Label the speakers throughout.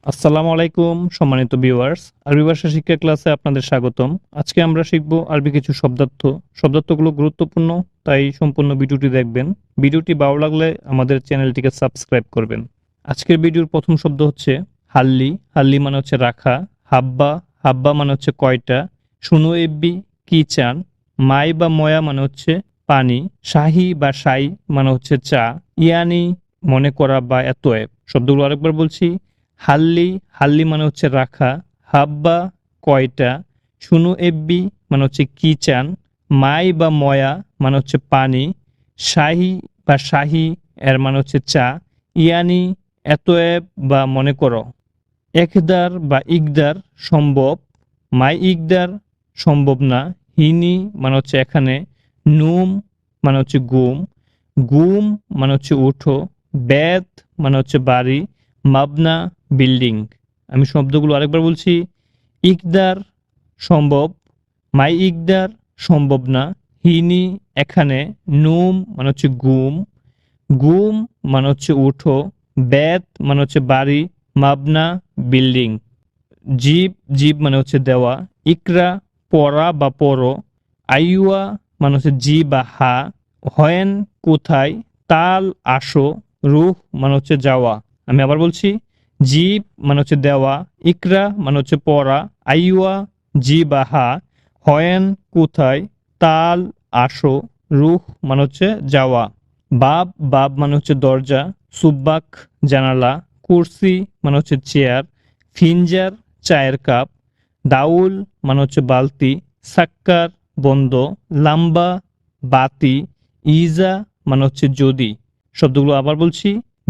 Speaker 1: আসসালামু আলাইকুম সম্মানিত ভিউয়ার্স, আরবি ভাষা শিক্ষা ক্লাসে আপনাদের স্বাগতম। আজকে আমরা শিখব আরবি কিছু শব্দার্থ। শব্দার্থগুলো গুরুত্বপূর্ণ, তাই সম্পূর্ণ ভিডিওটি দেখবেন। ভিডিওটি ভালো লাগলে আমাদের চ্যানেলটিকে সাবস্ক্রাইব করবেন। আজকের ভিডিওর প্রথম শব্দ হচ্ছে হাল্লি। হাল্লি মানে হচ্ছে রাখা। হাব্বা, হাব্বা মানে হচ্ছে কয়টা। শুনো এব্বি, কি চান। মাই বা ময়া মানে হচ্ছে পানি। শাহি বা শাই মানে হচ্ছে চা। ইয়ানি মনে করা বা এতএব। শব্দগুলো আরেকবার বলছি। হাল্লি, হাল্লি মানে হচ্ছে রাখা। হাব্বা কয়টা। শুনু এব্বি মানে হচ্ছে কি চান। মাই বা ময়া মানে হচ্ছে পানি। শাহি বা শাহি এর মানে হচ্ছে চা। ইয়ানি এতএব বা মনে করো। একদার বা ইকদার সম্ভব। মাই ইকদার সম্ভব না। হিনি মানে হচ্ছে এখানে। নুম মানে হচ্ছে গুম। গুম মানে হচ্ছে উঠো। বেত মানে হচ্ছে বাড়ি। মাবনা বিল্ডিং। আমি শব্দগুলো আরেকবার বলছি। ইকদার সম্ভব। মাই ইকদার সম্ভব না। হিনি এখানে। নুম মানে হচ্ছে গুম। গুম মানে হচ্ছে উঠো। বেত মানে হচ্ছে বাড়ি। মাবনা বিল্ডিং। জিব, জিব মানে হচ্ছে দেওয়া। ইকরা পড়া বা পড়ো। আইয়ুয়া মানে হচ্ছে জি বা হা। হয়েন কোথায়। তাল আসো। রুহ মানে হচ্ছে যাওয়া। আমি আবার বলছি। জিব মানে হচ্ছে দেওয়া। ইকরা মানে হচ্ছে পড়া। আইয়ুয়া জি বা হা। হয়েন কোথায়। তাল আসো। রুহ মানে হচ্ছে যাওয়া। বাব, বাব মানে হচ্ছে দরজা। সুব্বাক জানালা। কুরসি মানে হচ্ছে চেয়ার। ফিঞ্জার চায়ের কাপ। দাউল মানে হচ্ছে বালতি। সাক্কার বন্ধ। লাম্বা বাতি। ইজা মানে হচ্ছে যদি। শব্দগুলো আবার বলছি।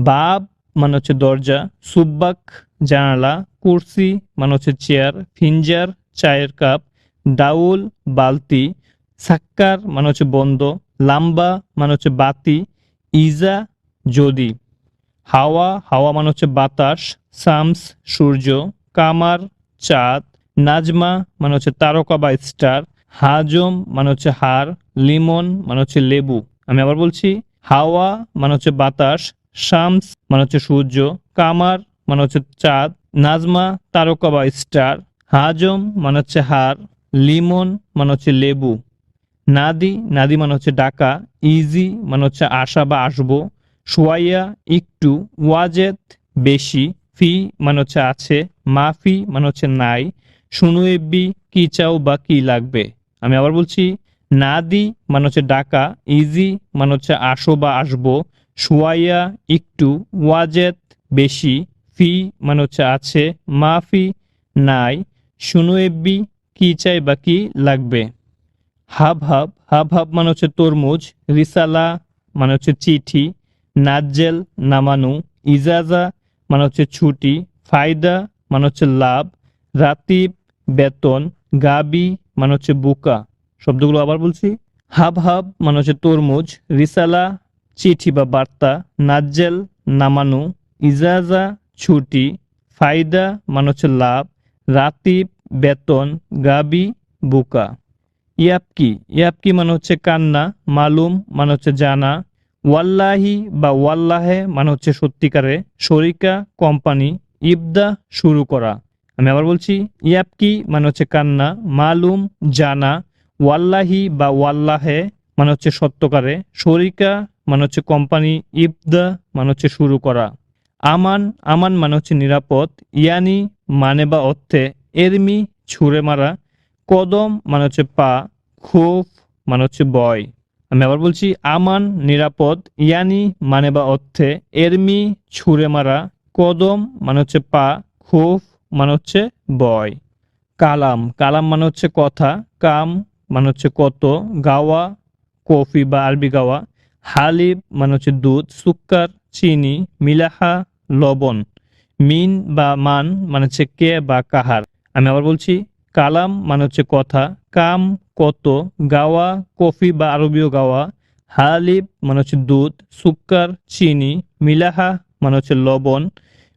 Speaker 1: বাব মানে হচ্ছে দরজা। সুব্বাক জানালা। কুরসি মানে হচ্ছে চেয়ার। ফিঞ্জার চায়ের কাপ। দাউল বালতি। সাক্কার মানে হচ্ছে বন্ধ। লাম্বা মানে হচ্ছে বাতি। ইজা যদি। হাওয়া, হাওয়া মানে হচ্ছে বাতাস। শামস সূর্য। কামার চাঁদ। নাজমা মানে হচ্ছে তারকা বা স্টার। হাজম মানে হচ্ছে হার। লিমন মানে হচ্ছে লেবু। আমি আবার বলছি। হাওয়া মানে হচ্ছে বাতাস। শামস মানে হচ্ছে সূর্য। কামার মানে হচ্ছে চাঁদ। নাজমা তারকা বা স্টার। হাজম মানে হচ্ছে হার। লিমন মানে হচ্ছে লেবু। নাদি, নাদি মানে হচ্ছে ডাকা। ইজি মানে হচ্ছে আসা বা আসবো। সোয়াইয়া একটু। ওয়াজেদ বেশি। ফি মানে হচ্ছে আছে। মাফি মানে হচ্ছে নাই। শুনু এব্বি কি চাও বা কি লাগবে। আমি আবার বলছি। নাদি মানে হচ্ছে ডাকা। ইজি মানে হচ্ছে আসো বা আসবো। সোয়াইয়া একটু। ওয়াজেদ বেশি। ফি মানে হচ্ছে আছে। মাফি নাই। শুনু এব্বি কি চাই বা কি লাগবে। হাব হাব, হাব হাব মানে হচ্ছে তরমুজ। রিসালা মানে হচ্ছে চিঠি। নাজ্জেল নামানু। ইজাজা মানে হচ্ছে ছুটি। ফায়দা মানে হচ্ছে লাভ। রাতিব বেতন। গাবি মানে হচ্ছে বুকা। শব্দগুলো আবার বলছি। হাব হাব মানে হচ্ছে তরমুজ। রিসালা চিঠি বা বার্তা। নাজ্জেল নামানু। ইজাজা ছুটি। ফায়দা মানে হচ্ছে লাভ। রাতিব বেতন। গাবি বুকা। ইয়াবকি, ইয়াবকি মানে হচ্ছে কান্না। মালুম মানে হচ্ছে জানা। ওয়াল্লাহি বা ওয়াল্লাহে মানে হচ্ছে সত্যিকারে। শরিকা কোম্পানি। ইবদা শুরু করা। আমি আবার বলছি। ইয়াবকি মানে হচ্ছে কান্না। মালুম জানা। ওয়াল্লাহি বা ওয়াল্লাহে মানে হচ্ছে সত্যকারে। শরিকা মানে হচ্ছে কোম্পানি। ইবদা মানে হচ্ছে শুরু করা। আমান, আমান মানে হচ্ছে নিরাপদ। ইয়ানি মানে বা অর্থে। এরমি ছুঁড়ে মারা। কদম মানে হচ্ছে পা। খুফ মানে হচ্ছে বয়। আমি আবার বলছি। আমান নিরাপদ। ইয়ানি মানে বা অর্থে। এরমি ছুঁড়ে মারা। কদম মানে হচ্ছে পা। খুফ মানে হচ্ছে বয়। কালাম, কালাম মানে হচ্ছে কথা। কাম মানে হচ্ছে কত। গাওয়া কফি বা আরবি গাওয়া। হালিব মানে হচ্ছে দুধ। সুক্কার চিনি। মিলাহা লবণ। মিন বা মান মানে হচ্ছে কে বা কাহার। আমি আবার বলছি। কালাম মানে হচ্ছে কথা। কাম কত। গাওয়া কফি বা আরবীয় গাওয়া। হালিব মানে হচ্ছে দুধ। সুক্কার চিনি। মিলাহা মানে হচ্ছে লবণ।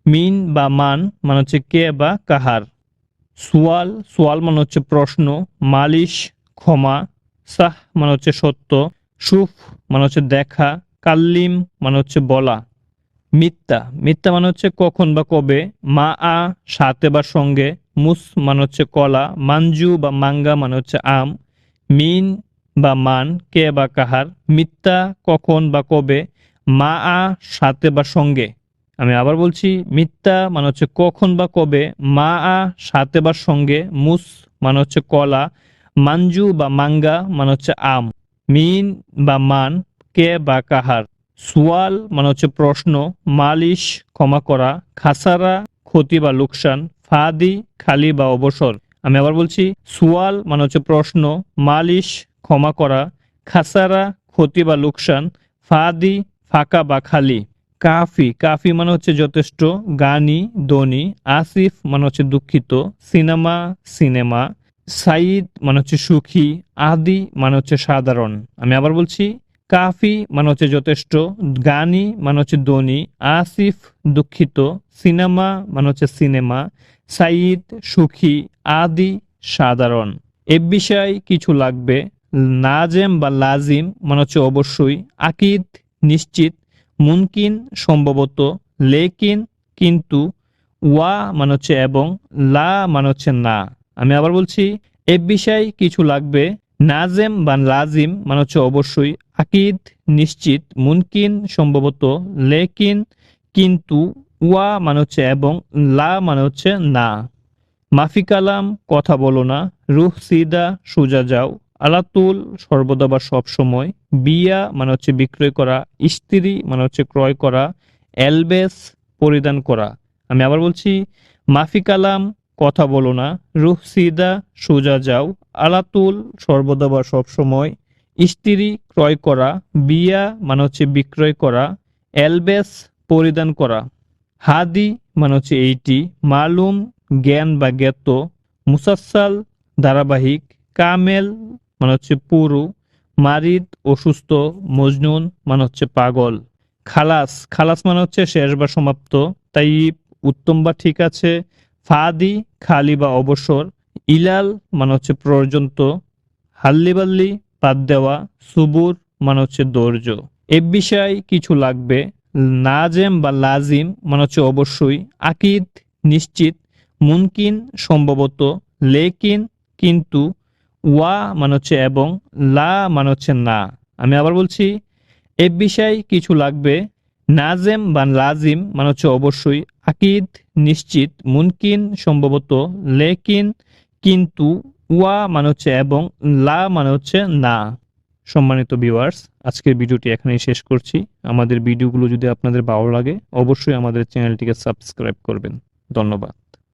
Speaker 1: মিন বা মান মানে হচ্ছে কে বা কাহার। সুয়াল, সোয়াল মানে হচ্ছে প্রশ্ন। মালিশ ক্ষমা। সাহ মানে হচ্ছে সত্য। সুফ মানে হচ্ছে দেখা। কাল্লিম মানে হচ্ছে বলা। মিথ্যা, মিথ্যা মানে হচ্ছে কখন বা কবে। মা আ সাথে বা সঙ্গে। মুস মানে হচ্ছে কলা। মাঞ্জু বা মাঙ্গা মানে হচ্ছে আম। মিন বা মান, কে বা কাহার। মিথ্যা কখন বা কবে। মা আ সাথে বা সঙ্গে। আমি আবার বলছি, মিথ্যা মানে হচ্ছে কখন বা কবে। মা আ সাথে বা সঙ্গে। মুস মানে হচ্ছে কলা। মাঞ্জু বা মাঙ্গা মানে হচ্ছে আম। মিন বা মান, কে বা কাহার। সুয়াল মানে হচ্ছে প্রশ্ন। মালিশ ক্ষমা করা। খাসারা ক্ষতি বা লোকসান। ফাদি খালি বা অবসর। আমি আবার বলছি, সুয়াল মানে হচ্ছে প্রশ্ন। মালিশ ক্ষমা করা। খাসারা ক্ষতি বা লোকসান। ফাদি ফাঁকা বা খালি। কাফি, কাফি মানে হচ্ছে যথেষ্ট। গানি দনি। আসিফ মানে হচ্ছে দুঃখিত। Cinema cinema. সাইদ মানে হচ্ছে সুখী। আদি মানে হচ্ছে সাধারণ। আমি আবার বলছি, কাফি মানে হচ্ছে যথেষ্ট। গানি মানে হচ্ছে ধনী। আসিফ দুঃখিত। সিনেমা মানে হচ্ছে সিনেমা। সাইদ সুখী। আদি সাধারণ। এ বিষয়ে কিছু লাগবে। নাজেম বা লাজিম মানে হচ্ছে অবশ্যই। আকিদ নিশ্চিত। মুনকিন সম্ভবত। লেকিন কিন্তু। ওয়া মানে হচ্ছে এবং। লা মানে হচ্ছে না। আমি আবার বলছি, এ বিষয়ে কিছু লাগবে। নাজেম বা লাজিম মানে হচ্ছে অবশ্যই। আকিদ নিশ্চিত। মুনকিন সম্ভবত। লেকিন কিন্তু। ওয়া মানে হচ্ছে এবং। লা মানে হচ্ছে না। মাফি কালাম কথা বলো না। রুহ সিদা সোজা যাও। আলাতুল সর্বদা বা সব সময়। বিয়া মানে হচ্ছে বিক্রয় করা। ইস্ত্রি মানে হচ্ছে ক্রয় করা। এলবেস পরিধান করা। আমি আবার বলছি, মাফি কালাম কথা বলো না। রুহ সিদা সোজা যাও। আলাতুল সর্বদা বা সব সময়। ইস্ত্রি ক্রয় করা। বিয়া মানে হচ্ছে বিক্রয় করা। এলবেস পরিধান করা। হাদি মানে হচ্ছে এইটি। মালুম জ্ঞান বা জ্ঞাত। মুসাসসাল ধারাবাহিক। কামেল মানে হচ্ছে পুরু। মারিদ অসুস্থ। মজনুন মানে হচ্ছে পাগল। খালাস, খালাস মানে হচ্ছে শেষ বা সমাপ্ত। তাইব উত্তম বা ঠিক আছে। ফাদি খালি বা অবসর। ইলাল মানে হচ্ছে পর্যন্ত। হাল্লিবাল্লি বাদ দেওয়া। সুবুর মানে হচ্ছে ধৈর্য। এ বিষয়ে কিছু লাগবে। নাজেম বা লাজিম মানে হচ্ছে অবশ্যই। আকিদ নিশ্চিত। মুনকিন সম্ভবত। লেকিন কিন্তু। ওয়া মানে হচ্ছে এবং। লা মানে হচ্ছে না। আমি আবার বলছি, এ বিষয়ে কিছু লাগবে। নাজেম বা লাজিম মানে হচ্ছে অবশ্যই। আকিদ নিশ্চিত। মুনকিন সম্ভবত। লেকিন কিন্তু। ওয়া মানে হচ্ছে এবং। লা মানে হচ্ছে না। সম্মানিত ভিউয়ার্স, আজকের ভিডিওটি এখানেই শেষ করছি। আমাদের ভিডিওগুলো যদি আপনাদের ভালো লাগে, অবশ্যই আমাদের চ্যানেলটিকে সাবস্ক্রাইব করবেন। ধন্যবাদ।